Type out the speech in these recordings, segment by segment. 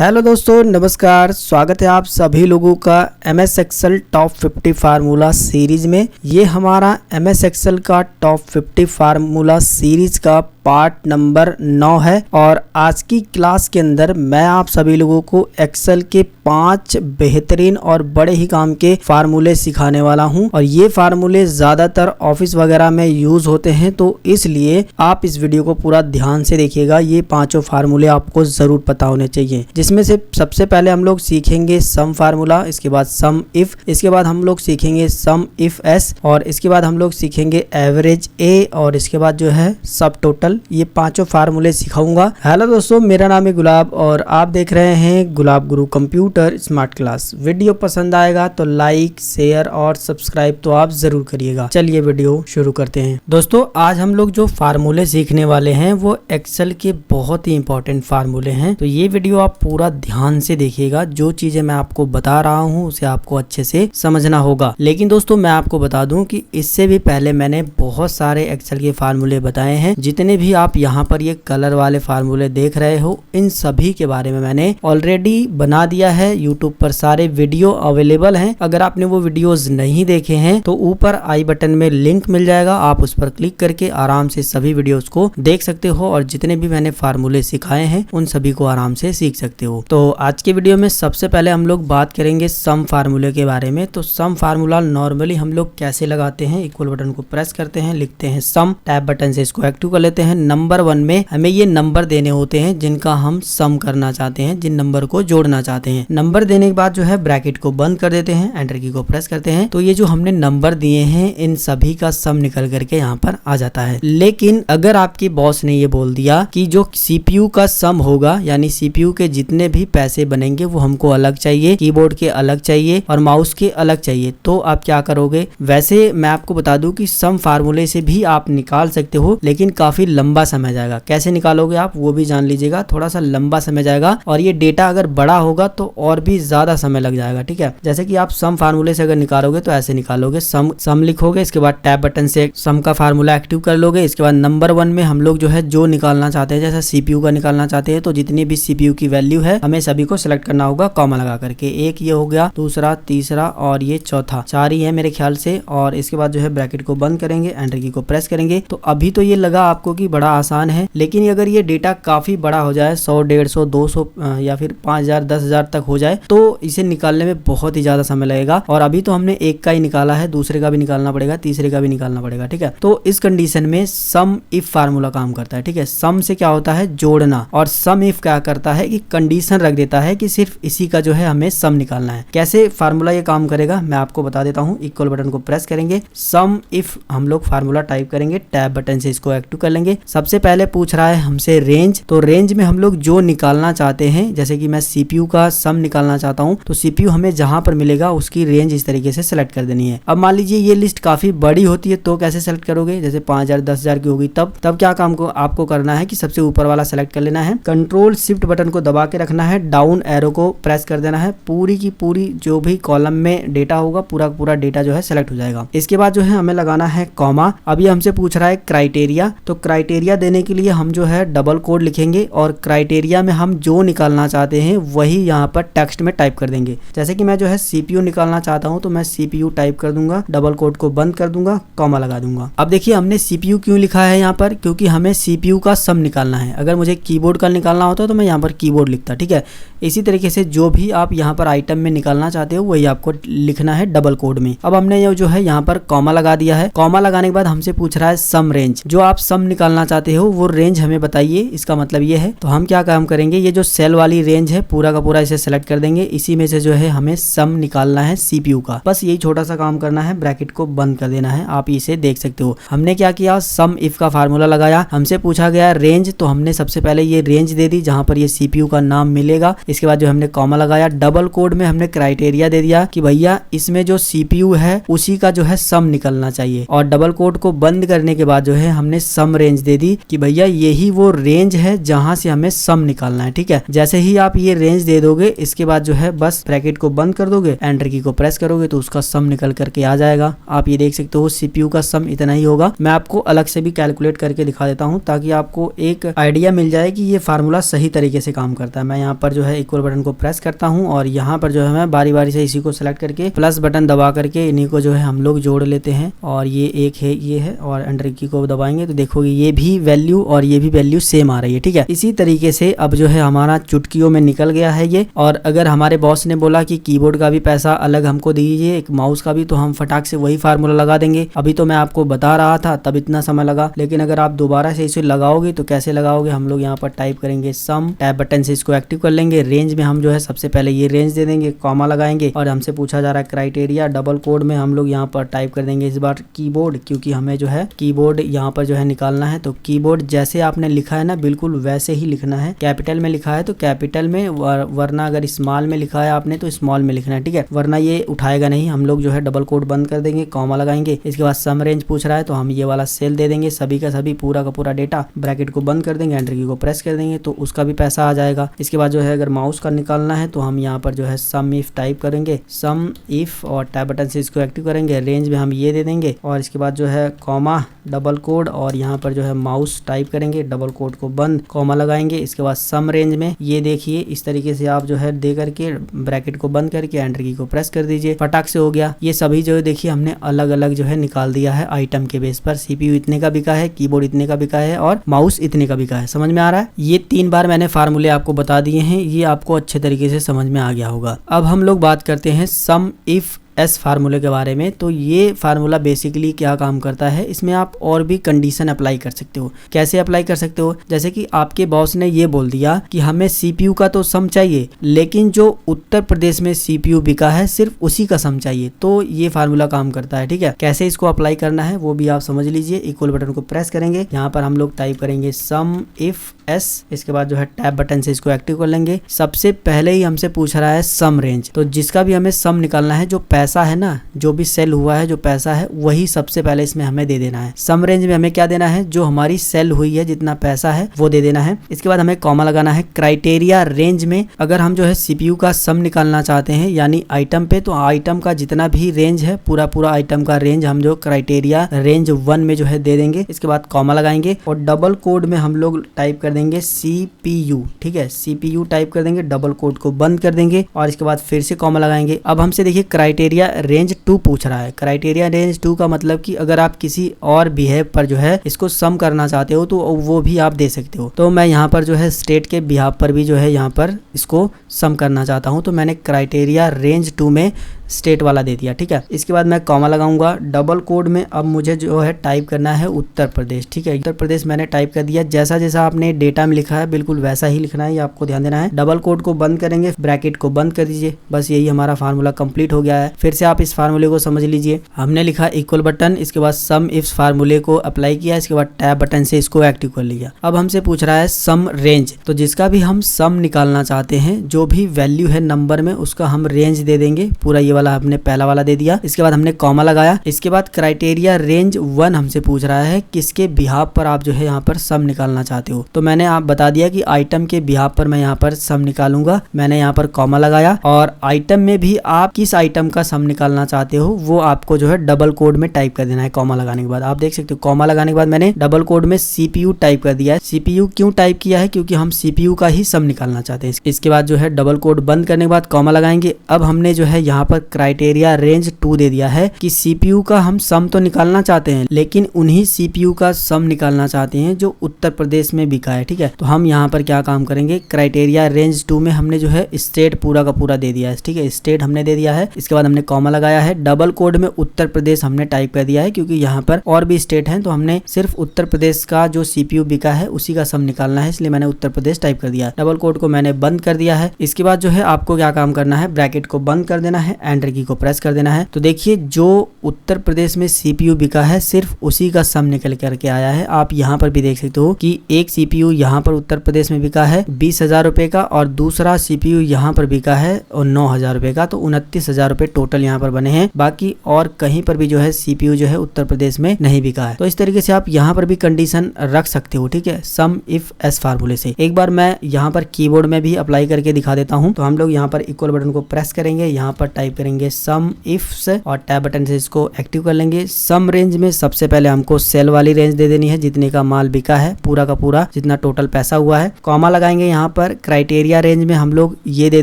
Hello दोस्तों, नमस्कार। स्वागत है आप सभी लोगों का MS Excel top 50 formula series में। ये हमारा MS एक्सेल का टॉप 50 फार्मूला सीरीज का पार्ट नंबर 9 है और आज की क्लास के अंदर मैं आप सभी लोगों को एक्सेल के 5 बेहतरीन और बड़े ही काम के फार्मूले सिखाने वाला हूं। और ये फार्मूले ज़्यादातर ऑफिस वगैरह में यूज होते हैं, तो इसलिए आप इस वीडियो को पूरा ध्यान से देखिएगा। ये पांचों फार्मूले आपको ज़रूर पता होने चाहिए, जिसमें से सबसे पहले हम लोग सीखेंगे सम फार्मूला, इसके बाद सम इफ, इसके बाद हम लोग सीखेंगे सम इफ एस, और इसके बाद हम लोग सीखेंगे एवरेज ए, और इसके बाद जो है सब टोटल। ये पांचों फार्मूले सिखाऊंगा। हेलो दोस्तों, मेरा नाम है गुलाब और आप देख रहे हैं गुलाब गुरु कंप्यूटर स्मार्ट क्लास। वीडियो पसंद आएगा तो लाइक, शेयर और सब्सक्राइब तो आप जरूर करिएगा। चलिए वीडियो शुरू करते हैं। दोस्तों, आज हम लोग जो फार्मूले सीखने वाले हैं वो एक्सेल के बहुत ही इंपॉर्टेंट फार्मूले हैं, तो ये वीडियो आप पूरा ध्यान से देखिएगा। जो चीजें मैं आपको बता रहा हूँ उसे आपको अच्छे से समझना होगा। लेकिन दोस्तों, मैं आपको बता दूं कि इससे भी पहले मैंने बहुत सारे एक्सेल के फार्मूले बताए हैं। जितने भी आप यहाँ पर ये कलर वाले फार्मूले देख रहे हो, इन सभी के बारे में मैंने ऑलरेडी बना दिया है। यूट्यूब पर सारे वीडियो अवेलेबल हैं। अगर आपने वो वीडियोस नहीं देखे हैं तो ऊपर आई बटन में लिंक मिल जाएगा, आप उस पर क्लिक करके आराम से सभी वीडियोस को देख सकते हो और जितने भी मैंने फार्मूले सिखाए हैं उन सभी को आराम से सीख सकते हो। तो आज के वीडियो में सबसे पहले हम लोग बात करेंगे सम फार्मूले के बारे में। तो सम फार्मूला नॉर्मली हम लोग कैसे लगाते हैं, इक्वल बटन को प्रेस करते हैं, लिखते हैं सम, टैब बटन से इसको एक्टिव कर लेते हैं। नंबर 1 में हमें ये नंबर देने होते हैं जिनका हम सम करना चाहते हैं, जिन नंबर को जोड़ना चाहते हैं। नंबर देने के बाद जो है ब्रैकेट को बंद कर देते हैं, एंटर की को प्रेस करते हैं, तो ये जो हमने नंबर दिए हैं इन सभी का सम निकल करके यहाँ पर आ जाता है। लेकिन अगर आपके बॉस ने ये बोल दिया कि जो CPU का सम होगा, यानी CPU के जितने भी पैसे बनेंगे वो हमको अलग चाहिए, कीबोर्ड के अलग चाहिए और माउस के अलग चाहिए, तो आप क्या करोगे? वैसे मैं आपको बता दूं कि सम फार्मूले से भी आप निकाल सकते हो, लेकिन काफी लंबा समय जाएगा। कैसे निकालोगे आप वो भी जान लीजिएगा। थोड़ा सा लंबा समय जाएगा और ये डेटा अगर बड़ा होगा तो और भी ज्यादा समय लग जाएगा। ठीक है, जैसे कि आप सम फार्मूले से अगर निकालोगे तो ऐसे निकालोगे, सम लिखोगे, इसके बाद टैब बटन से सम का फार्मूला एक्टिव कर लोगे। इसके बाद नंबर 1 में हम लोग जो है जो निकालना चाहते हैं, जैसे CPU का निकालना चाहते हैं, तो जितनी भी CPU की वैल्यू है हमें सभी को सिलेक्ट करना होगा कॉमा लगा करके। एक ये हो गया, दूसरा, तीसरा और ये चौथा, 4 ही है मेरे ख्याल से। और इसके बाद जो है ब्रैकेट को बंद करेंगे, एंटर की को प्रेस करेंगे। तो अभी तो ये लगा आपको कि बड़ा आसान है, लेकिन अगर ये डेटा काफी बड़ा हो जाए, 100, 150, 200 या फिर 5000, 10,000 तक हो जाए, तो इसे निकालने में बहुत ही ज्यादा समय लगेगा। और अभी तो हमने एक का ही निकाला है, दूसरे का भी निकालना पड़ेगा, तीसरे का भी निकालना पड़ेगा। ठीक है, तो इस कंडीशन में सम इफ फार्मूला काम करता है। ठीक है, सम से क्या होता है? जोड़ना। और सम इफ क्या करता है कि कंडीशन रख देता है कि सिर्फ इसी का जो है हमें सम निकालना है। कैसे फार्मूला ये काम करेगा मैं आपको बता देता हूँ। इक्वल बटन को प्रेस करेंगे, सम इफ हम लोग फार्मूला टाइप करेंगे, टैब बटन से इसको एक्टिव कर लेंगे। सबसे पहले पूछ रहा है हमसे रेंज, तो रेंज में हम लोग जो निकालना चाहते हैं, जैसे कि मैं CPU का सम निकालना चाहता हूं, तो CPU हमें जहां पर मिलेगा उसकी रेंज इस तरीके से सेलेक्ट कर देनी है। अब मान लीजिए ये लिस्ट काफी बड़ी होती है, तो कैसे सेलेक्ट करोगे? जैसे 5000, 10,000 की होगी, तब क्या काम को आपको करना है कि सबसे ऊपर वाला सेलेक्ट कर लेना है, कंट्रोल शिफ्ट बटन को दबा के रखना है, डाउन एरो को प्रेस कर देना है, पूरी की पूरी जो भी कॉलम में डेटा होगा पूरा डेटा जो है सेलेक्ट हो जाएगा। इसके बाद जो है हमें लगाना है कॉमा। अब ये हमसे पूछ रहा है क्राइटेरिया, तो क्राइटेरिया देने के लिए हम जो है डबल कोड लिखेंगे और क्राइटेरिया में हम जो निकालना चाहते हैं वही यहाँ पर टेक्स्ट में टाइप कर देंगे। जैसे कि मैं जो है CPU निकालना चाहता हूँ, तो मैं CPU टाइप कर दूंगा, डबल कोड को बंद कर दूंगा, कॉमा लगा दूंगा। अब देखिए हमने CPU क्यों लिखा है यहाँ पर, क्योंकि हमें CPU का सम निकालना है। अगर मुझे कीबोर्ड का निकालना होता तो मैं यहाँ पर कीबोर्ड लिखता। ठीक है, इसी तरीके से जो भी आप यहाँ पर आइटम में निकालना चाहते हो वही आपको लिखना है डबल कोड में। अब हमने ये जो है यहाँ पर कॉमा लगा दिया है। कॉमा लगाने के बाद हमसे पूछ रहा है सम रेंज, जो आप सम निकालना चाहते हो वो रेंज हमें बताइए। इसका मतलब ये है, तो हम क्या काम करेंगे, ये जो सेल वाली रेंज है पूरा का पूरा इसे सेलेक्ट कर देंगे। इसी में से जो है हमें सम निकालना है CPU का। बस यही छोटा सा काम करना है, ब्रैकेट को बंद कर देना है। आप इसे देख सकते हो। हमने क्या किया, सम इफ का फार्मूला लगाया, हमसे पूछा गया रेंज, तो हमने सबसे पहले ये रेंज दे दी जहां पर ये CPU का नाम मिलेगा। इसके बाद जो हमने कॉमा लगाया, डबल कोड में हमने क्राइटेरिया दे दिया कि भैया इसमें जो CPU है उसी का जो है सम निकलना चाहिए। और डबल कोड को बंद करने के बाद जो है हमने सम रेंज दे दी कि भैया यही वो रेंज है जहां से हमें सम निकालना है। ठीक है, जैसे ही आप ये रेंज दे दोगे, इसके बाद जो है बस ब्रैकेट को बंद कर दोगे, एंटर की को प्रेस करोगे तो उसका सम निकल करके आ जाएगा। आप ये देख सकते हो CPU का सम इतना ही होगा। मैं आपको अलग से भी कैलकुलेट करके दिखा देता हूँ ताकि आपको एक आइडिया मिल जाए कि ये फार्मूला सही तरीके से काम करता है। मैं यहाँ पर जो है इक्वल बटन को प्रेस करता हूँ और यहाँ पर जो है मैं बारी बारी से इसी को सिलेक्ट करके प्लस बटन दबा करके इन्हीं को जो है हम लोग जोड़ लेते हैं। और ये एक है, ये है, और एंटर की को दबाएंगे तो देखोगे ये भी वैल्यू और ये भी वैल्यू सेम आ रही है। ठीक है, इसी तरीके से अब जो है हमारा चुटकियों में निकल गया है ये। और अगर हमारे बॉस ने बोला कि कीबोर्ड का भी पैसा अलग हमको दीजिए, एक माउस का भी, तो हम फटाक से वही फार्मूला लगा देंगे। अभी तो मैं आपको बता रहा था तब इतना समय लगा, लेकिन अगर आप दोबारा से इसे लगाओगे तो कैसे लगाओगे, हम लोग यहाँ पर टाइप करेंगे सम, टैब बटन से इसको एक्टिव कर लेंगे। रेंज में हम जो है सबसे पहले ये रेंज दे देंगे, कॉमा लगाएंगे और हमसे पूछा जा रहा है क्राइटेरिया, डबल कोड में हम लोग यहाँ पर टाइप कर देंगे इस बार कीबोर्ड, क्योंकि हमें जो है कीबोर्ड यहाँ पर जो है निकालना है। तो कीबोर्ड जैसे आपने लिखा है ना बिल्कुल वैसे ही लिखना है। कैपिटल में लिखा है तो कैपिटल में, वरना अगर स्मॉल में लिखा है आपने तो स्मॉल में लिखना है। ठीक है, वरना ये उठाएगा नहीं। हम लोग जो है डबल कोड बंद कर देंगे, कॉमा लगाएंगे। इसके बाद सम रेंज पूछ रहा है तो हम ये वाला सेल दे देंगे, सभी का सभी पूरा का पूरा डेटा, ब्रैकेट को बंद कर देंगे, एंटर की को प्रेस कर देंगे तो उसका भी पैसा आ जाएगा। इसके बाद जो है अगर माउस का निकालना है तो हम यहाँ पर जो है सम इफ टाइप करेंगे, सम इफ, और टैब बटन से इसको एक्टिव करेंगे। रेंज में हम ये दे देंगे और इसके बाद जो है कॉमा, डबल कोड, और यहाँ पर जो है माउस टाइप करेंगे, डबल कोड को बंद, कॉमा लगाएंगे। इसके बाद सम रेंज में ये देखिए इस तरीके से आप जो है दे करके ब्रैकेट को बंद करके एंटर की को प्रेस कर दीजिए, फटाक से हो गया। ये सभी जो है देखिए हमने अलग अलग जो है निकाल दिया है आइटम के बेस पर। सीपीयू इतने का बिका है, कीबोर्ड इतने का बिका है और माउस इतने का बिका है। समझ में आ रहा है? ये 3 बार मैंने फार्मूले आपको बता दिए हैं, ये आपको अच्छे तरीके से समझ में आ गया होगा। अब हम लोग बात करते हैं सम इफ एस फार्मूले के बारे में। तो ये फार्मूला बेसिकली क्या काम करता है, इसमें आप और भी कंडीशन अप्लाई कर सकते हो। कैसे अप्लाई कर सकते हो? जैसे कि आपके बॉस ने ये बोल दिया कि हमें सीपीयू का तो सम चाहिए, लेकिन जो उत्तर प्रदेश में सीपीयू बिका है सिर्फ उसी का सम चाहिए, तो ये फार्मूला काम करता है। ठीक है, कैसे इसको अप्लाई करना है वो भी आप समझ लीजिए। इक्वल बटन को प्रेस करेंगे, यहाँ पर हम लोग टाइप करेंगे सम इफ एस, इसके बाद जो है टैब बटन से इसको एक्टिव कर लेंगे। सबसे पहले ही हमसे पूछ रहा है सम रेंज, तो जिसका भी हमें सम निकालना है, जो पैसा है ना, जो भी सेल हुआ है, जो पैसा है, वही सबसे पहले इसमें हमें दे देना है। सम रेंज में हमें क्या देना है, जो हमारी सेल हुई है, जितना पैसा है वो दे देना है। इसके बाद हमें कॉमा लगाना है। क्राइटेरिया रेंज में अगर हम जो है सीपीयू का सम निकालना चाहते हैं यानी आइटम पे, तो आइटम का जितना भी रेंज है, पूरा पूरा आइटम का रेंज हम जो क्राइटेरिया रेंज 1 में जो है दे देंगे। इसके बाद कॉमा लगाएंगे और डबल कोड में हम लोग टाइप कर देंगे सीपीयू। ठीक है, सीपीयू टाइप कर देंगे, डबल कोड को बंद कर देंगे और इसके बाद फिर से कॉमा लगाएंगे। अब हमसे देखिए क्राइटेरिया रेंज 2 पूछ रहा है। क्राइटेरिया रेंज 2 का मतलब कि अगर आप किसी और बिहेव पर जो है इसको सम करना चाहते हो तो वो भी आप दे सकते हो। तो मैं यहाँ पर जो है स्टेट के बिहाव पर भी जो है यहाँ पर इसको सम करना चाहता हूँ, तो मैंने क्राइटेरिया रेंज 2 में स्टेट वाला दे दिया। ठीक है, इसके बाद मैं कॉमा लगाऊंगा। डबल कोड में अब मुझे जो है टाइप करना है उत्तर प्रदेश। ठीक है, उत्तर प्रदेश मैंने टाइप कर दिया। जैसा जैसा आपने डेटा में लिखा है बिल्कुल वैसा ही लिखना है, ये आपको ध्यान देना है। डबल कोड को बंद करेंगे, ब्रैकेट को बंद कर दीजिए। बस यही हमारा फार्मूला कंप्लीट हो गया है। फिर से आप इस फार्मूले को समझ लीजिए। हमने लिखा इक्वल बटन, इसके बाद सम इफ फार्मूले को अप्लाई किया, इसके बाद टैब बटन से इसको एक्टिव कर लिया। अब हमसे पूछ रहा है सम रेंज, तो जिसका भी हम सम निकालना चाहते हैं, जो भी वैल्यू है नंबर में, उसका हम रेंज दे देंगे। पूरा ये वाला हमने पहला वाला दे दिया। इसके बाद हमने कॉमा लगाया। इसके बाद क्राइटेरिया रेंज 1 हमसे पूछ रहा है किसके बिहाफ पर आप जो है यहाँ पर सम निकालना चाहते हो। तो मैंने आप बता दिया कि आइटम के बिहाफ पर मैं यहाँ पर सम निकालूंगा। मैंने यहाँ पर कॉमा लगाया और आइटम में भी आप किस आइटम का सम निकालना चाहते हो वो आपको जो है डबल कोड में टाइप कर देना है। कॉमा लगाने के बाद आप देख सकते हो, कॉमा लगाने के बाद मैंने डबल कोड में सीपीयू टाइप कर दिया है। सीपीयू क्यों टाइप किया है? क्योंकि हम सीपीयू का ही सम निकालना चाहते हैं। इसके बाद जो है डबल कोड बंद करने के बाद कॉमा लगाएंगे। अब हमने जो है यहाँ पर क्राइटेरिया रेंज 2 दे दिया है कि सीपीयू का हम सम तो निकालना चाहते हैं, लेकिन उन्हीं सीपीयू का सम निकालना चाहते हैं जो उत्तर प्रदेश में बिका है। ठीक है, तो हम यहाँ पर क्या काम करेंगे, क्राइटेरिया रेंज 2 में हमने जो है स्टेट पूरा का पूरा दे दिया है। ठीक है, स्टेट हमने दे दिया है। इसके बाद हमने कॉमा लगाया है। डबल कोड में उत्तर प्रदेश हमने टाइप कर दिया है, क्योंकि यहाँ पर और भी स्टेट हैं, तो हमने सिर्फ उत्तर प्रदेश का जो सीपीयू बिका है उसी का सम निकालना है, इसलिए मैंने उत्तर प्रदेश टाइप कर दिया। डबल कोड को मैंने बंद कर दिया है। इसके बाद जो है आपको क्या काम करना है, ब्रैकेट को बंद कर देना है, एंटर की को प्रेस कर देना है। तो देखिए जो उत्तर प्रदेश में सीपीयू बिका है सिर्फ उसी का सम निकल करके आया है। आप यहाँ पर भी देख सकते हो कि एक सीपीयू यहाँ पर उत्तर प्रदेश में बिका है 20,000 रुपए का और दूसरा सीपीयू यहाँ पर बिका है और 9,000 रुपए का, तो 29,000 रुपए टोटल यहाँ पर बने हैं। बाकी और कहीं पर भी जो है सीपीयू जो है उत्तर प्रदेश में नहीं बिका है। तो इस तरीके से आप यहाँ पर भी कंडीशन रख सकते हो। ठीक है, सम इफ एस फार्मूले से। एक बार मैं यहाँ पर कीबोर्ड में भी अप्लाई करके दिखा देता हूँ। तो हम लोग यहाँ पर इक्वल बटन को प्रेस करेंगे, यहाँ पर टाइप करेंगे सम इफ्स और टैब बटन से इसको एक्टिव कर लेंगे। सम रेंज में सबसे पहले हमको सेल वाली रेंज दे देनी है, जितने का माल बिका है पूरा का पूरा, जितना टोटल पैसा हुआ है। कॉमा लगाएंगे यहाँ पर। क्राइटेरिया रेंज में हम लोग ये दे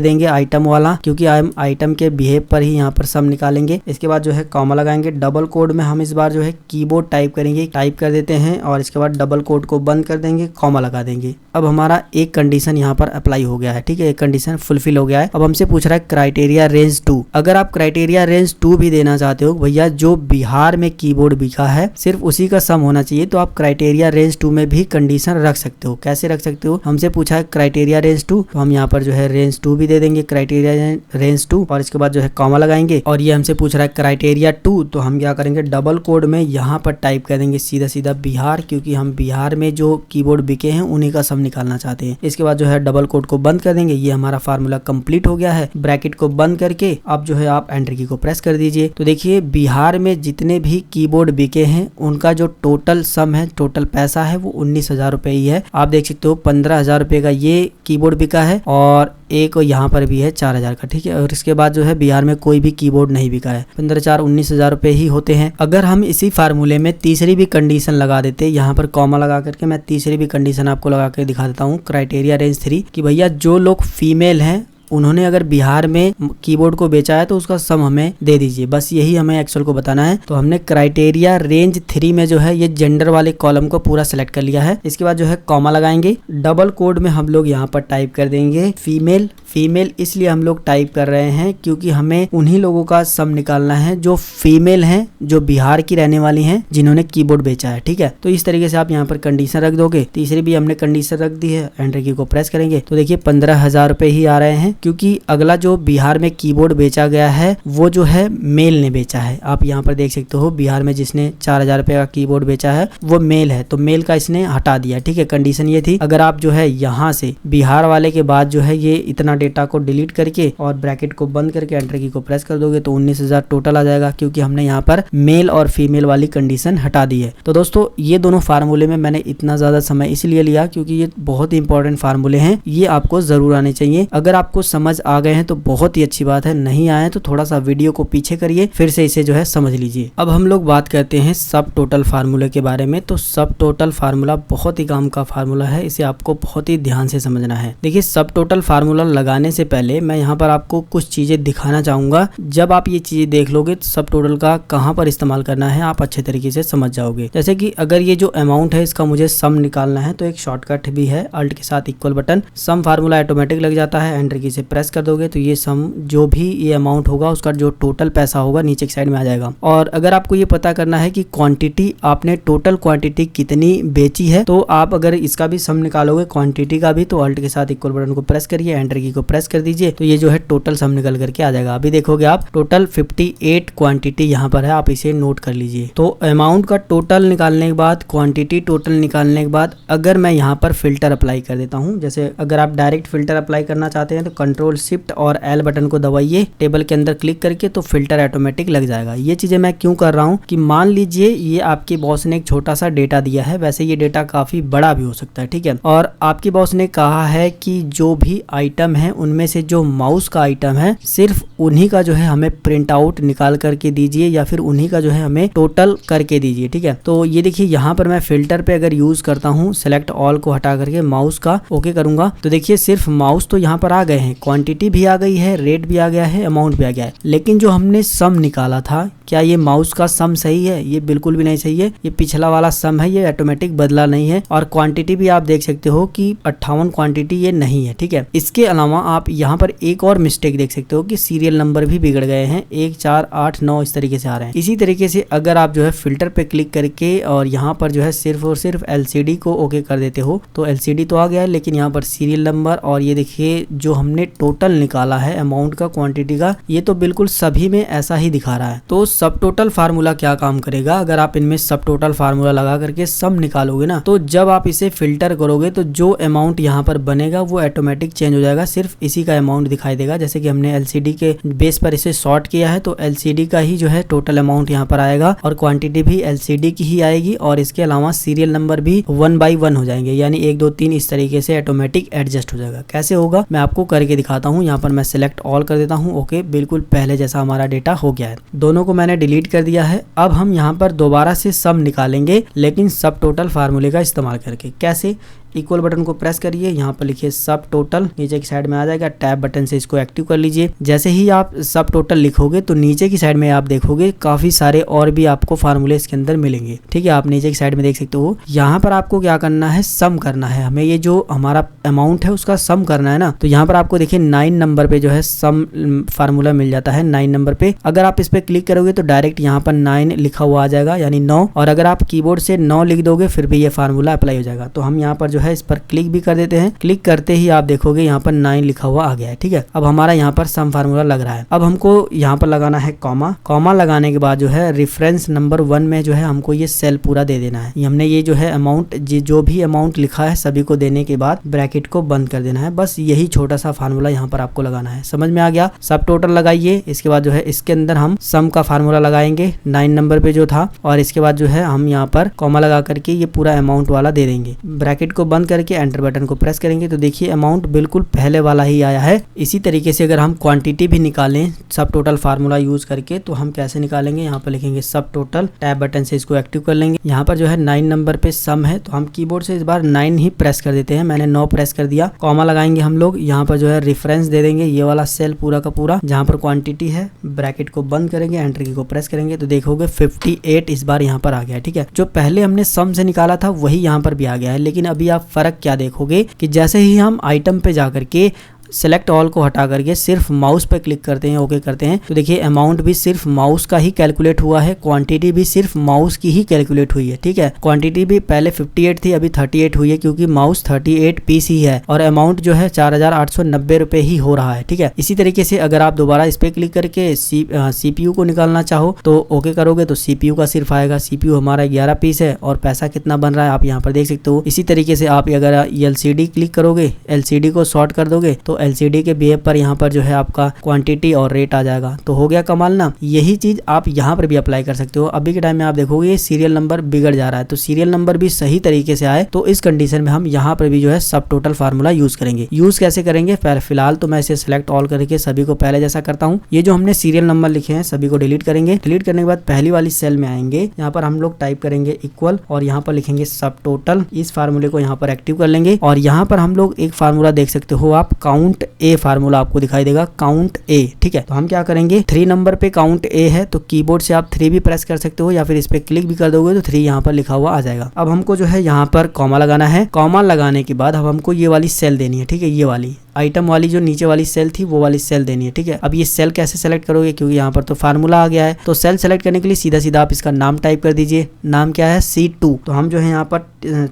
देंगे आइटम वाला, क्योंकि हम आइटम के बिहेव पर ही यहाँ पर सम निकालेंगे। इसके बाद जो है कॉमा लगाएंगे। डबल कोड में हम इस बार जो है कीबोर्ड टाइप करेंगे, टाइप कर देते हैं और इसके बाद डबल कोड को बंद कर देंगे, कॉमा लगा देंगे। अब हमारा एक कंडीशन यहाँ पर अप्लाई हो गया है, ठीक है, एक कंडीशन फुलफिल हो गया है। अब हमसे पूछ रहा है क्राइटेरिया रेंज 2। अगर आप क्राइटेरिया रेंज 2 भी देना चाहते हो, भैया जो बिहार में कीबोर्ड बिका है सिर्फ उसी का सम होना चाहिए, तो आप क्राइटेरिया रेंज 2 में भी कंडीशन रख सकते हो। कैसे रख सकते हो? हमसे पूछा है क्राइटेरिया रेंज 2, तो हम यहाँ पर जो है रेंज 2 भी दे देंगे, क्राइटेरिया रेंज 2, और इसके बाद जो है कॉमा लगाएंगे। और ये हमसे पूछ रहा है क्राइटेरिया 2, तो हम क्या करेंगे, डबल कोड में यहाँ पर टाइप कर देंगे सीधा सीधा बिहार, क्योंकि हम बिहार में जो कीबोर्ड बिके हैं उन्हीं का सम निकालना चाहते हैं। इसके बाद जो है डबल कोड को बंद कर देंगे। ये हमारा फार्मूला कंप्लीट हो गया है। ब्रैकेट को बंद करके अब जो है आप एंटर की को प्रेस कर दीजिए। तो देखिए बिहार में जितने भी कीबोर्ड बिके हैं उनका जो टोटल सम है, टोटल पैसा है, वो 19,000 रुपए ही है। आप देख सकते हो 15,000 रुपए का ये कीबोर्ड बिका है और एक यहाँ पर भी है 4,000 का, ठीक है। और इसके बाद जो है बिहार में कोई भी कीबोर्ड नहीं बिका है। 15,4 19,000 रुपए ही होते हैं। अगर हम इसी फार्मूले में तीसरी भी कंडीशन लगा देते, यहाँ पर कॉमा लगा करके मैं तीसरी भी कंडीशन आपको लगा के दिखा देता हूँ, क्राइटेरिया रेंज 3, कि भैया जो लोग फीमेल हैं उन्होंने अगर बिहार में कीबोर्ड को बेचा है तो उसका सम हमें दे दीजिए। बस यही हमें एक्सेल को बताना है। तो हमने क्राइटेरिया रेंज 3 में जो है ये जेंडर वाले कॉलम को पूरा सेलेक्ट कर लिया है। इसके बाद जो है कॉमा लगाएंगे। डबल कोड में हम लोग यहाँ पर टाइप कर देंगे फीमेल। फीमेल इसलिए हम लोग टाइप कर रहे हैं क्योंकि हमें उन्हीं लोगों का सम निकालना है जो फीमेल हैं, जो बिहार की रहने वाली हैं, जिन्होंने कीबोर्ड बेचा है, ठीक है। तो इस तरीके से आप यहाँ पर कंडीशन रख दोगे। तीसरी भी हमने कंडीशन रख दी है। एंटर की को प्रेस करेंगे तो देखिए 15,000 रुपए ही आ रहे हैं, क्योंकि अगला जो बिहार में कीबोर्ड बेचा गया है वो जो है मेल ने बेचा है। आप यहाँ पर देख सकते हो बिहार में जिसने 4,000 रुपए का कीबोर्ड बेचा है वो मेल है, तो मेल का इसने हटा दिया, ठीक है। कंडीशन ये थी। अगर आप जो है यहाँ से बिहार वाले के बाद जो है ये इतना डेटा को डिलीट करके और ब्रैकेट को बंद करके एंटर की को प्रेस कर दोगे तो 19,000 टोटल आ जाएगा, क्योंकि हमने यहाँ पर मेल और फीमेल वाली कंडीशन हटा दी है। तो दोस्तों ये दोनों फार्मूले में मैंने इतना ज्यादा समय इसलिए लिया क्योंकि ये बहुत ही इंपॉर्टेंट फार्मूले हैं, ये आपको जरूर आने चाहिए। अगर आपको समझ आ गए हैं तो बहुत ही अच्छी बात है, नहीं आए तो थोड़ा सा वीडियो को पीछे करिए, फिर से इसे जो है समझ लीजिए। अब हम लोग बात करते हैं सब टोटल फार्मूले के बारे में। तो सब टोटल फार्मूला बहुत ही काम का फार्मूला है, इसे आपको बहुत ही ध्यान से समझना है। देखिए सब टोटल फार्मूला लगाने से पहले मैं यहाँ पर आपको कुछ चीजें दिखाना चाहूंगा। जब आप ये चीजें देख लोगे तो सब टोटल का कहाँ पर इस्तेमाल करना है आप अच्छे तरीके से समझ जाओगे। जैसे कि अगर ये जो अमाउंट है इसका मुझे सम निकालना है तो एक शॉर्टकट भी है, अल्ट के साथ इक्वल बटन। सम फार्मूला ऑटोमेटिक लग जाता है, एंटर की से प्रेस कर दोगे तो ये सम जो भी ये अमाउंट होगा उसका जो टोटल पैसा होगा नीचे की साइड में आ जाएगा। और अगर आपको ये पता करना है कि क्वांटिटी आपने टोटल क्वांटिटी कितनी बेची है, तो आप अगर इसका भी सम निकालोगे क्वांटिटी का भी, तो अल्ट के साथ इक्वल बटन को प्रेस करिए, एंटर की को प्रेस कर दीजिए, तो ये जो है टोटल सम निकल करके आ जाएगा। अभी देखोगे आप टोटल 58 क्वांटिटी यहाँ पर है, आप इसे नोट कर लीजिए। तो अमाउंट का टोटल निकालने के बाद, क्वांटिटी टोटल निकालने के बाद अगर मैं यहाँ पर फिल्टर अप्लाई कर देता हूँ, जैसे अगर आप डायरेक्ट फिल्टर अप्लाई करना चाहते हैं तो कंट्रोल शिफ्ट और एल बटन को दबाइए, टेबल के अंदर क्लिक करके, तो फिल्टर ऑटोमेटिक लग जाएगा। ये चीजें मैं क्यों कर रहा हूँ कि मान लीजिए ये आपके बॉस ने एक छोटा सा डेटा दिया है, वैसे ये डेटा काफी बड़ा भी हो सकता है, ठीक है। और आपके बॉस ने कहा है कि जो भी आइटम है उनमें से जो माउस का आइटम है सिर्फ उन्हीं का जो है हमें प्रिंट आउट निकाल करके दीजिए, या फिर उन्हीं का जो है हमें टोटल करके दीजिए, ठीक है। तो ये देखिए यहाँ पर मैं फिल्टर पे अगर यूज करता हूँ, सेलेक्ट ऑल को हटा करके माउस का ओके करूंगा, तो देखिए सिर्फ माउस तो यहाँ पर आ गए हैं, क्वांटिटी भी आ गई है, रेट भी आ गया है, अमाउंट भी आ गया है, लेकिन जो हमने सम निकाला था, क्या ये माउस का सम सही है? ये बिल्कुल भी नहीं सही है। ये पिछला वाला सम है, ये ऑटोमेटिक बदला नहीं है। और क्वांटिटी भी आप देख सकते हो कि 58 क्वांटिटी ये नहीं है, ठीक है। इसके अलावा आप यहाँ पर एक और मिस्टेक देख सकते हो कि सीरियल नंबर भी बिगड़ गए हैं, 1 4 8 9 इस तरीके से आ रहे हैं। इसी तरीके से अगर आप जो है फिल्टर पे क्लिक करके और यहाँ पर जो है सिर्फ और सिर्फ LCD को ओके कर देते हो, तो LCD तो आ गया है, लेकिन यहाँ पर सीरियल नंबर और ये देखिए जो हमने टोटल निकाला है अमाउंट का, क्वांटिटी का, ये तो बिल्कुल सभी में ऐसा ही दिखा रहा है। तो सब टोटल फार्मूला क्या काम करेगा, अगर आप इनमें सब टोटल फार्मूला लगा करके सम निकालोगे ना, तो जब आप इसे फिल्टर करोगे तो जो अमाउंट यहाँ पर बनेगा वो ऑटोमेटिक चेंज हो जाएगा, सिर्फ इसी का अमाउंट दिखाई देगा। जैसे कि हमने LCD के बेस पर इसे सॉर्ट किया है तो LCD का ही जो है टोटल अमाउंट यहाँ पर आएगा, और क्वांटिटी भी LCD की ही आएगी, और इसके अलावा सीरियल नंबर भी 1 by 1 हो जाएंगे, यानी 1 2 3 इस तरीके से ऑटोमेटिक एडजस्ट हो जाएगा। कैसे होगा मैं आपको करके करके दिखाता हूँ। यहाँ पर मैं सिलेक्ट ऑल कर देता हूँ। ओके, बिल्कुल पहले जैसा हमारा डेटा हो गया है। दोनों को मैंने डिलीट कर दिया है। अब हम यहाँ पर दोबारा से सम निकालेंगे, लेकिन सब टोटल फार्मूले का इस्तेमाल करके। कैसे? इक्वल बटन को प्रेस करिए, यहाँ पर लिखिए सब टोटल, नीचे की साइड में आ जाएगा। टैब बटन से इसको एक्टिव कर लीजिए। जैसे ही आप सब टोटल लिखोगे तो नीचे की साइड में आप देखोगे काफी सारे और भी आपको फार्मूले इसके अंदर मिलेंगे। ठीक है, आप नीचे की साइड में देख सकते हो। यहाँ पर आपको क्या करना है, सम करना है। हमें ये जो हमारा अमाउंट है उसका सम करना है ना। तो यहाँ पर आपको देखिए 9 नंबर पे जो है सम फार्मूला मिल जाता है। 9 नंबर पे अगर आप इस पे क्लिक करोगे तो डायरेक्ट यहाँ पर 9 लिखा हुआ आ जाएगा, यानी 9। और अगर आप कीबोर्ड से 9 लिख दोगे फिर भी ये फार्मूला अप्लाई हो जाएगा। तो हम यहाँ पर जो है इस पर क्लिक भी कर देते हैं। क्लिक करते ही आप देखोगे यहाँ पर 9 लिखा हुआ आ गया है। ठीक है, अब हमारा यहाँ पर सम फार्मूला लग रहा है। अब हमको यहाँ पर लगाना है कॉमा। कॉमा लगाने के बाद जो है रेफरेंस नंबर 1 में जो है हमको ये सेल पूरा दे देना है। हमने ये जो है अमाउंट, जो भी अमाउंट लिखा है सभी को देने के बाद ब्रैकेट को बंद कर देना है। बस यही छोटा सा फार्मूला यहाँ पर आपको लगाना है। समझ में आ गया? सब टोटल लगाइए। इसके बाद जो है इसके अंदर हम सम का फार्मूला लगाएंगे 9 नंबर पे जो था, और इसके बाद जो है हम यहाँ पर कॉमा लगा करके ये पूरा अमाउंट वाला दे देंगे। ब्रैकेट को बंद करके एंटर बटन को प्रेस करेंगे तो देखिए अमाउंट बिल्कुल पहले वाला ही आया है। इसी तरीके से अगर हम क्वांटिटी भी निकालें सब टोटल फार्मूला यूज करके तो हम कैसे निकालेंगे, यहाँ पर लिखेंगे सब टोटल, टैब बटन से इसको एक्टिव कर लेंगे। यहाँ पर जो है 9 नंबर पे सम है तो हम कीबोर्ड से इस बार 9 ही प्रेस कर देते हैं। मैंने 9 प्रेस कर दिया। कॉमा लगाएंगे हम लोग, यहाँ पर जो है रेफरेंस दे देंगे ये वाला सेल पूरा का पूरा जहाँ पर क्वांटिटी है। ब्रैकेट को बंद करेंगे, एंटर की को प्रेस करेंगे तो देखोगे 58 इस बार यहाँ पर आ गया है। ठीक है, जो पहले हमने सम से निकाला था वही यहाँ पर भी आ गया है। लेकिन अभी आप फर्क क्या देखोगे कि जैसे ही हम आइटम पे जा करके सेलेक्ट ऑल को हटा करके सिर्फ माउस पे क्लिक करते हैं, ओके करते हैं, तो देखिए अमाउंट भी सिर्फ माउस का ही कैलकुलेट हुआ है, क्वांटिटी भी सिर्फ माउस की ही कैलकुलेट हुई है। ठीक है, क्वांटिटी भी पहले 58 थी, अभी 38 हुई है क्योंकि माउस 38 पीस ही है, और अमाउंट जो है 4890 रुपए ही हो रहा है। ठीक है, इसी तरीके से अगर आप दोबारा इस पे क्लिक करके सीपीयू को निकालना चाहो तो ओके करोगे तो सीपीयू का सिर्फ आएगा। सीपीयू हमारा 11 पीस है और पैसा कितना बन रहा है आप यहाँ पर देख सकते हो। इसी तरीके से आप अगर एलसीडी क्लिक करोगे, एलसीडी को शॉर्ट कर दोगे तो एलसीडी के बिहेव पर यहाँ पर जो है आपका क्वांटिटी और रेट आ जाएगा। तो हो गया कमाल ना। यही चीज आप यहाँ पर भी अप्लाई कर सकते हो। अभी के टाइम में आप देखोगे ये सीरियल नंबर बिगड़ जा रहा है, तो सीरियल नंबर भी सही तरीके से आए तो इस कंडीशन में हम यहाँ पर भी जो है सब टोटल फार्मूला यूज करेंगे। यूज कैसे करेंगे, फिलहाल तो मैं इसे सिलेक्ट ऑल करके सभी को पहले जैसा करता हूँ। ये जो हमने सीरियल नंबर लिखे हैं सभी को डिलीट करेंगे। डिलीट करने के बाद पहली वाली सेल में आएंगे, यहाँ पर हम लोग टाइप करेंगे इक्वल और यहाँ पर लिखेंगे सब टोटल। इस फार्मूले को यहाँ पर एक्टिव कर लेंगे और यहाँ पर हम लोग एक फार्मूला देख सकते हो आप, काउंट ए फार्मूला आपको दिखाई देगा, काउंट ए। ठीक है, तो हम क्या करेंगे 3 नंबर पे काउंट ए है तो कीबोर्ड से आप 3 भी प्रेस कर सकते हो या फिर इस पे क्लिक भी कर दोगे तो 3 यहाँ पर लिखा हुआ आ जाएगा। अब हमको जो है यहाँ पर कॉमा लगाना है। कॉमा लगाने के बाद अब हमको ये वाली सेल देनी है। ठीक है, ये वाली आइटम वाली जो नीचे वाली सेल थी वो वाली सेल देनी है। ठीक है, अब ये सेल कैसे सेलेक्ट करोगे, क्योंकि यहाँ पर तो फार्मूला आ गया है। तो सेल सेलेक्ट करने के लिए सीधा सीधा आप इसका नाम टाइप कर दीजिए। नाम क्या है, C2। तो हम जो है यहाँ पर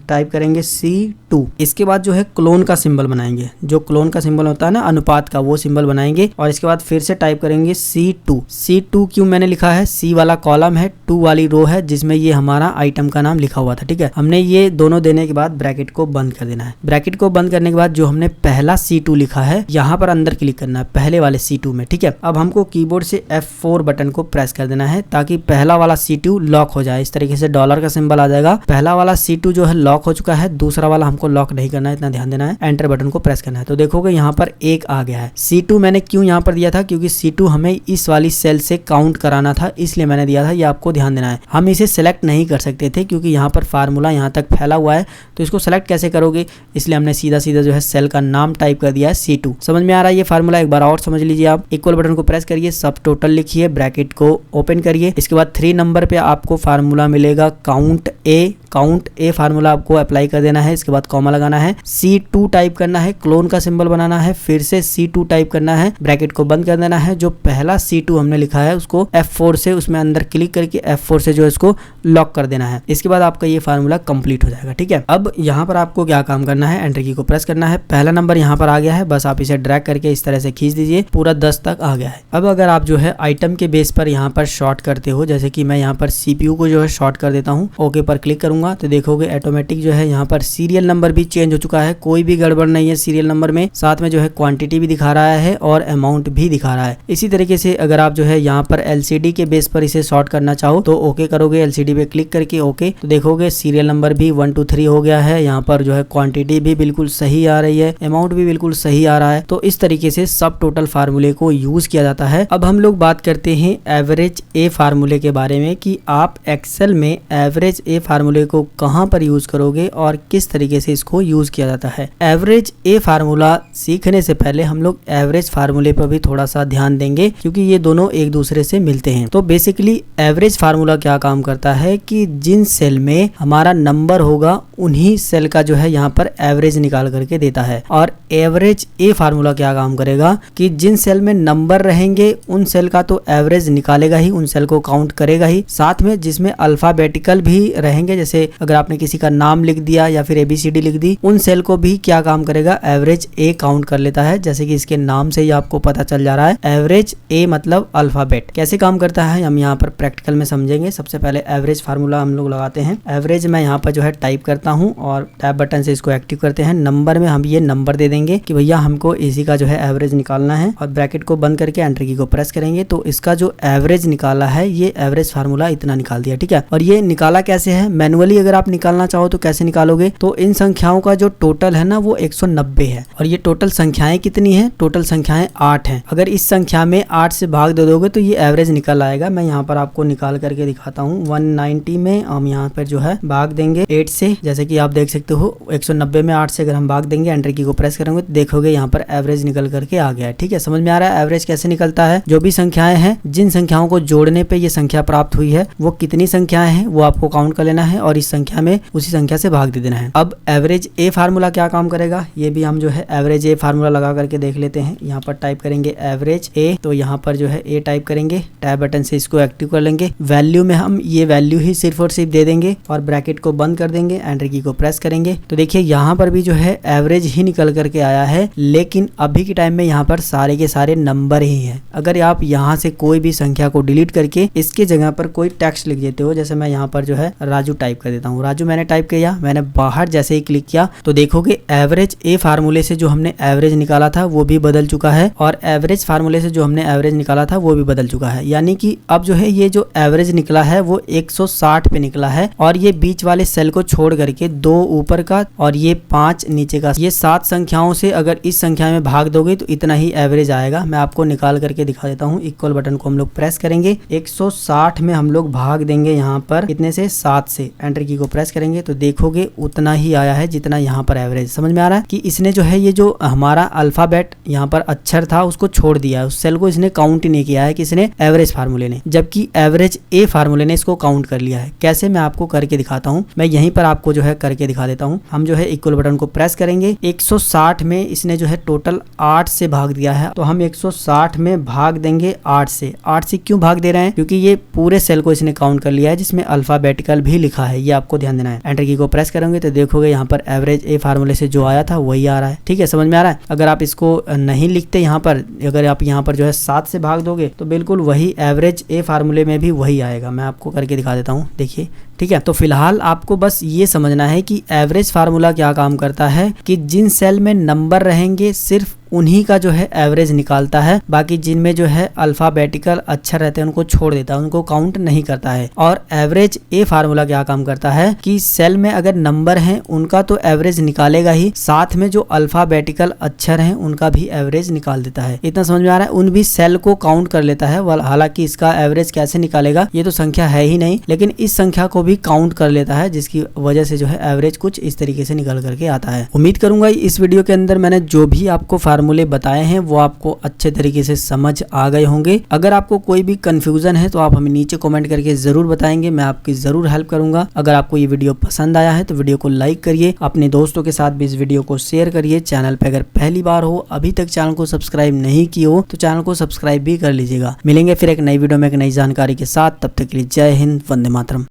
टाइप करेंगे C2। इसके बाद जो है क्लोन का सिंबल बनाएंगे, जो क्लोन का सिंबल होता है ना अनुपात का, वो सिंबल बनाएंगे और इसके बाद फिर से टाइप करेंगे C2। C2 क्यों मैंने लिखा है, C वाला कॉलम है, 2 वाली रो है जिसमें ये हमारा आइटम का नाम लिखा हुआ था। ठीक है, हमने ये दोनों देने के बाद ब्रैकेट को बंद कर देना है। ब्रैकेट को बंद करने के बाद जो हमने पहला C2 लिखा है यहाँ पर अंदर क्लिक करना है पहले वाले C2 में। ठीक है, अब हमको कीबोर्ड से F4 बटन को प्रेस कर देना है ताकि पहला वाला C2 लॉक हो जाए। इस तरीके से डॉलर का सिंबल आ जाएगा। पहला वाला C2 जो है लॉक हो चुका है, दूसरा वाला हमको लॉक नहीं करना है, इतना ध्यान देना है। एंटर बटन को प्रेस करना है तो देखोगे यहाँ पर 1 आ गया है। C2 मैंने क्यों यहाँ पर दिया था, क्योंकि C2 हमें इस वाली सेल से काउंट कराना था, इसलिए मैंने दिया था। ये आपको ध्यान देना है। हम इसे सेलेक्ट नहीं कर सकते थे क्योंकि यहाँ पर फार्मूला यहाँ तक फैला हुआ है, तो इसको सेलेक्ट कैसे करोगे, इसलिए हमने सीधा सीधा जो है सेल का नाम टाइप कर दिया है C2। समझ में आ रहा है ये फार्मूला, एक बार और समझ लीजिए आप। इक्वल बटन को प्रेस करिए, सब टोटल लिखिए, ब्रैकेट को ओपन करिए। इसके बाद 3 नंबर पे आपको फार्मूला मिलेगा काउंट ए। काउंट ए फार्मूला आपको अप्लाई कर देना है। इसके बाद कॉमा लगाना है, C2 टाइप करना है, क्लोन का सिंबल बनाना है, फिर से C2 टाइप करना है, ब्रैकेट को बंद कर देना है। जो पहला C2 हमने लिखा है उसको F4 से उसमें अंदर क्लिक करके F4 से जो इसको लॉक कर देना है। इसके बाद आपका ये फार्मूला कंप्लीट हो जाएगा। ठीक है, अब यहाँ पर आपको क्या काम करना है, एंटर की को प्रेस करना है। पहला नंबर यहाँ पर आ गया है, बस आप इसे ड्रैग करके इस तरह से खींच दीजिए, पूरा 10 तक आ गया है। अब अगर आप जो है आइटम के बेस पर यहाँ पर शॉर्ट करते हो, जैसे कि मैं यहाँ पर CPU को जो है शॉर्ट कर देता हूँ, ओके पर क्लिक करूंगा तो देखोगे ऑटोमेटिक जो है यहाँ पर सीरियल नंबर भी चेंज हो चुका है, कोई भी गड़बड़ नहीं है सीरियल नंबर में। साथ में जो है क्वांटिटी भी दिखा रहा है और अमाउंट भी दिखा रहा है। इसी तरीके से अगर आप जो है यहाँ पर LCD के बेस पर इसे शॉर्ट करना चाहो तो ओके करोगे, LCD पे क्लिक करके ओके, तो देखोगे सीरियल नंबर भी 1 2 3 हो गया है। यहाँ पर जो है क्वांटिटी भी बिल्कुल सही आ रही है, अमाउंट भी बिल्कुल सही आ रहा है। तो इस तरीके से सब टोटल फार्मूले को यूज किया जाता है। अब हम लोग बात करते हैं एवरेज ए फार्मूले के बारे में कि आप एक्सेल में एवरेज ए फार्मूले को कहां पर यूज करोगे और किस तरीके से इसको यूज किया जाता है। एवरेज ए फार्मूला सीखने से पहले हम लोग एवरेज फार्मूले पर भी थोड़ा सा ध्यान देंगे क्योंकि ये दोनों एक दूसरे से मिलते हैं। तो बेसिकली एवरेज फार्मूला क्या काम करता है कि जिन सेल में हमारा नंबर होगा उन्हीं सेल का जो है यहाँ पर एवरेज निकाल करके देता है। और एवरेज ए फार्मूला क्या काम करेगा कि जिन सेल में नंबर रहेंगे उन सेल का तो एवरेज निकालेगा ही, उन सेल को काउंट करेगा ही, साथ में जिसमें अल्फाबेटिकल भी रहेंगे, जैसे अगर आपने किसी का नाम लिख दिया या फिर ABCD लिख दी, उन सेल को भी क्या काम करेगा, एवरेज ए काउंट कर लेता है। जैसे कि इसके नाम से ही आपको पता चल जा रहा है, एवरेज ए मतलब अल्फाबेट। कैसे काम करता है हम यहाँ पर प्रैक्टिकल में समझेंगे। सबसे पहले एवरेज फार्मूला हम लोग लगाते हैं। एवरेज मैं यहाँ पर जो है टाइप करता हूँ और टैब बटन से इसको एक्टिव करते हैं। नंबर में हम ये नंबर दे देंगे कि भैया हमको इसी का जो है एवरेज निकालना है और ब्रैकेट को बंद करके एंटर की को प्रेस करेंगे तो इसका जो एवरेज निकाला है ये एवरेज फार्मूला इतना निकाल दिया। ठीक है, और ये निकाला कैसे है, मैनुअली अगर आप निकालना चाहो तो कैसे निकालोगे, तो इन संख्याओं का जो टोटल है ना वो 190 है और ये टोटल संख्याएं कितनी है, टोटल संख्याएं 8 हैं। अगर इस संख्या में 8 से भाग दे दोगे तो ये एवरेज निकल आएगा। मैं यहाँ पर आपको निकाल करके दिखाता हूँ। 190 में हम यहाँ पर जो है भाग देंगे 8 से, जैसे कि आप देख सकते हो 190 में 8 से अगर हम भाग देंगे, एंटर की को प्रेस करेंगे तो देखोगे यहाँ पर एवरेज निकल करके आ गया है। ठीक है, समझ में आ रहा है एवरेज कैसे निकलता है। जो भी संख्याएं हैं, जिन संख्याओं को जोड़ने पे ये संख्या प्राप्त हुई है वो कितनी संख्याएं हैं वो आपको काउंट कर लेना है और इस संख्या में उसी संख्या से भाग दे देना है। अब एवरेज ए फार्मूला क्या काम करेगा ये भी हम जो है एवरेज ए फार्मूला लगा करके देख लेते हैं। यहाँ पर टाइप करेंगे एवरेज ए, तो यहाँ पर जो है ए टाइप करेंगे, टैब बटन से इसको एक्टिव कर लेंगे। वैल्यू में हम ये वैल्यू ही सिर्फ और सिर्फ दे देंगे और ब्रैकेट को बंद कर देंगे, एंटर की को प्रेस करेंगे तो देखिए यहाँ पर भी जो है एवरेज ही निकल करके आया है। लेकिन अभी के टाइम में यहाँ पर सारे के सारे नंबर ही है। अगर आप यहाँ से कोई भी संख्या को डिलीट करके इसके जगह पर कोई टेक्स्ट लिख देते हो, जैसे मैं यहाँ पर जो है राजू टाइप कर देता हूँ, राजू मैंने टाइप किया, मैंने बाहर जैसे ही क्लिक किया तो देखोगे एवरेज ए फार्मूले से जो हमने एवरेज निकाला था वो भी बदल चुका है और एवरेज फार्मूले से जो हमने एवरेज निकाला था वो भी बदल चुका है। यानी कि अब जो है ये जो एवरेज निकला है वो 160 पे निकला है और ये बीच वाले सेल को छोड़ करके 2 ऊपर का और ये 5 नीचे का, ये 7 संख्याओं से अगर इस संख्या में भाग दोगे तो इतना ही एवरेज आएगा। मैं आपको निकाल करके दिखा देता हूँ। इक्वल बटन को हम लोग प्रेस करेंगे, 160 में हम लोग भाग देंगे यहाँ पर कितने से, 7 से, एंटर की को प्रेस करेंगे तो देखोगे उतना ही आया है जितना यहाँ पर एवरेज। समझ में आ रहा है कि इसने जो है ये जो हमारा अल्फाबेट यहाँ पर अक्षर था उसको छोड़ दिया है, उस सेल को इसने काउंट ही नहीं किया है किसने, एवरेज फार्मूले ने, जबकि एवरेज ए फार्मूले ने इसको काउंट कर लिया है। कैसे मैं आपको करके दिखाता हूँ, मैं यहीं पर आपको जो है करके दिखा देता हूँ। हम जो है इक्वल बटन को प्रेस करेंगे, 160 में इसने जो है टोटल 8 से भाग दिया है तो हम 160 में भाग देंगे 8 से। 8 से क्यों भाग दे रहे हैं, क्योंकि ये पूरे सेल को इसने काउंट कर लिया है जिसमें अल्फाबेटिकल भी लिखा है, ये आपको ध्यान देना है। एंटर की को प्रेस करेंगे तो देखोगे यहाँ पर एवरेज ए फार्मूले से जो आया था वही आ रहा है। ठीक है, समझ में आ रहा है। अगर आप इसको नहीं लिखते यहाँ पर, अगर आप यहाँ पर जो है 7 से भाग दोगे तो बिल्कुल वही एवरेज ए फार्मूले में भी वही आएगा। मैं आपको करके दिखा देता हूँ, देखिए। ठीक है, तो फिलहाल आपको बस ये समझना है कि एवरेज फार्मूला क्या काम करता है कि जिन सेल में नंबर रहेंगे सिर्फ उन्हीं का जो है एवरेज निकालता है, बाकी जिनमें जो है अल्फाबेटिकल अक्षर रहते हैं उनको छोड़ देता है, उनको काउंट नहीं करता है। और एवरेज ए फार्मूला क्या काम करता है कि सेल में अगर नंबर हैं उनका तो एवरेज निकालेगा ही, साथ में जो अल्फाबेटिकल अक्षर हैं उनका भी एवरेज निकाल देता है। इतना समझ में आ रहा है, उन भी सेल को काउंट कर लेता है। हालांकि इसका एवरेज कैसे निकालेगा ये तो संख्या है ही नहीं, लेकिन इस संख्या को भी काउंट कर लेता है, जिसकी वजह से जो है एवरेज कुछ इस तरीके से निकल करके आता है। उम्मीद करूंगा इस वीडियो के अंदर मैंने जो भी आपको फार्मूले बताए हैं वो आपको अच्छे तरीके से समझ आ गए होंगे। अगर आपको कोई भी कंफ्यूजन है तो आप हमें नीचे कमेंट करके जरूर बताएंगे, मैं आपकी जरूर हेल्प करूंगा। अगर आपको ये वीडियो पसंद आया है तो वीडियो को लाइक करिए, अपने दोस्तों के साथ भी इस वीडियो को शेयर करिए। चैनल पे अगर पहली बार हो, अभी तक चैनल को सब्सक्राइब नहीं किए हो तो चैनल को सब्सक्राइब भी कर लीजिएगा। मिलेंगे फिर एक नई वीडियो में एक नई जानकारी के साथ, तब तक के लिए जय हिंद, वंदे मातरम।